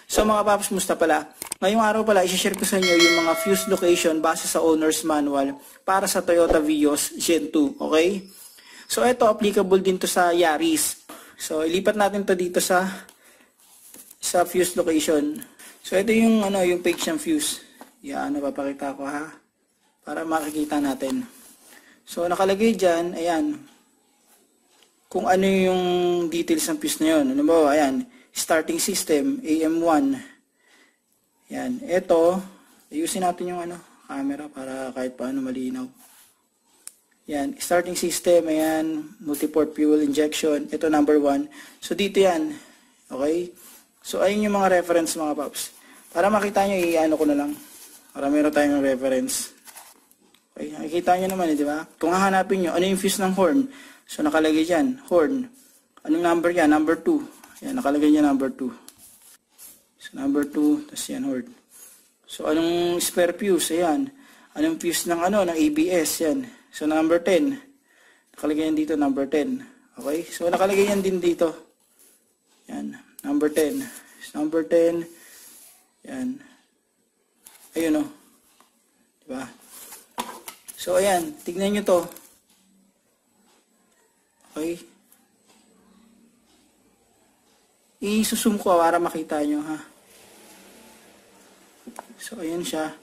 So mga paps, musta pala? Ngayong araw pala, i-share ko sa inyo yung mga fuse location base sa owner's manual para sa Toyota Vios Gen 2, okay? So ito, applicable din to sa Yaris. So ilipat natin to dito sa fuse location. So ito yung yung page ng fuse. Yan, napapakita ko ha, para makikita natin. So nakalagay diyan, ayan, kung ano yung details ng fuse na yun. Ano ba, ayan, starting system, AM1. Yan. Ito, ayusin natin yung camera para kahit paano malinaw. Yan. Starting system, ayan, multi-port fuel injection. Ito number 1. So, dito yan. Okay? So, ayun yung mga reference mga paps. Para makita nyo, i-ano ko na lang. Para meron tayong reference. Okay? Nakikita nyo naman, di ba? Kung hahanapin nyo, ano yung fuse ng horn? So, nakalagay dyan, horn. Anong number yan? Number 2. Yan, nakalagay niya number 2. So, number 2, tapos yan, horn. So, anong spare fuse? Ayan. Anong fuse ng ng ABS? Yan. So, number 10. Nakalagay yan dito, number 10. Okay? So, nakalagay yan din dito. Yan, number 10. So, number 10. Yan. Ayun, diba? So, ayan. Tignan nyo to. Okay? I-zoom ko para makita nyo, ha. So, ayan siya.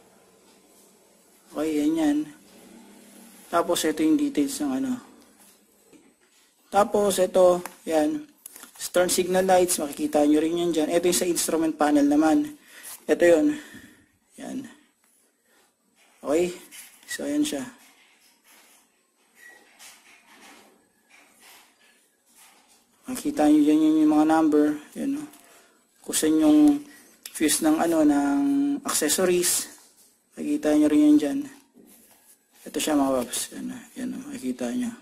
Okay, yan. Tapos, ito yung details ng Tapos, ito, yan. Turn signal lights, makikita nyo rin yan dyan. Ito yung sa instrument panel naman. Ito yun. Yan. Okay? So, ayan siya. Makikita nyo dyan yung mga number. Yan, kung saan yung fuse ng ng accessories. Makikita nyo rin yan dyan. Ito siya mga paps. Yan, makikita nyo.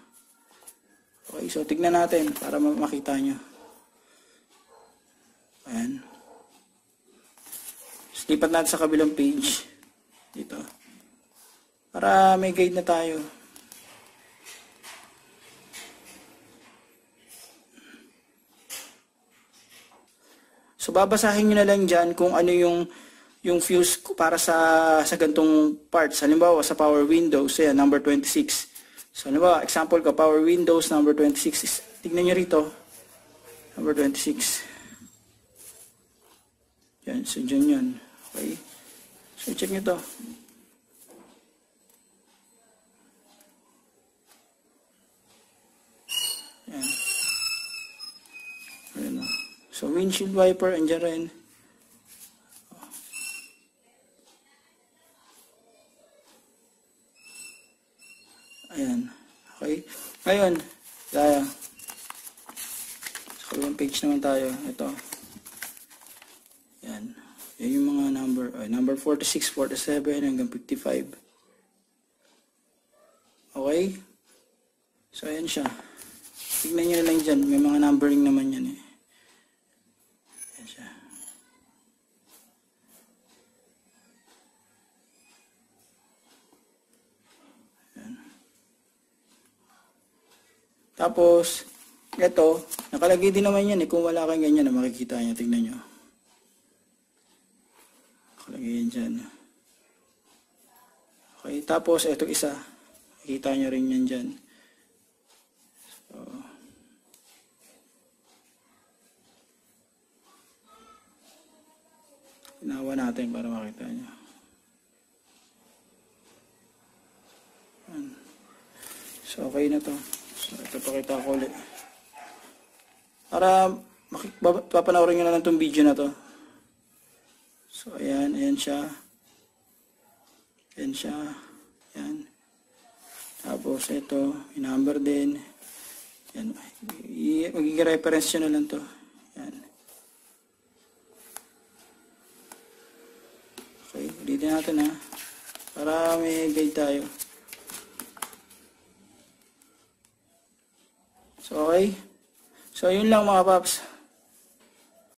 Okay, so tignan natin para makita nyo. Ayan. So, lipat natin sa kabilang page. Dito. Para may guide na tayo. So, babasahin nyo na lang dyan kung ano yung fuse para sa gantong parts. Halimbawa, sa power windows, yan, number 26. So, halimbawa, example ko, power windows, number 26. Tignan nyo rito. Number 26. Yan, so dyan yun. Okay. So, check nyo to. Yan. Ayan o. So, windshield wiper, andyan rin. Ayan. Okay. Ngayon, tayo. Sa kabilang page naman tayo. Ito. Ayan. Yan yung mga number. Number 46, 47, hanggang 55. Okay. So, ayan siya. Tignan nyo na lang dyan. May mga numbering naman yan eh. Tapos, ito, nakalagay din naman yan eh. Kung wala kang ganyan, makikita nyo. Tingnan nyo. Nakalagay yan dyan. Okay, tapos, ito isa. Makikita nyo rin yan dyan. So, inawa natin para makita nyo. So, okay na to. So, ito pakita ko ulit. Para papanoorin nyo na lang itong video na to. So, ayan. Ayan siya. Ayan siya. Ayan. Tapos, ito. Number din. Ayan. Magiging reference nyo na lang to. Ayan. Okay. Ulitin natin ha. Para may guide tayo. So, okay. So, yun lang mga paps.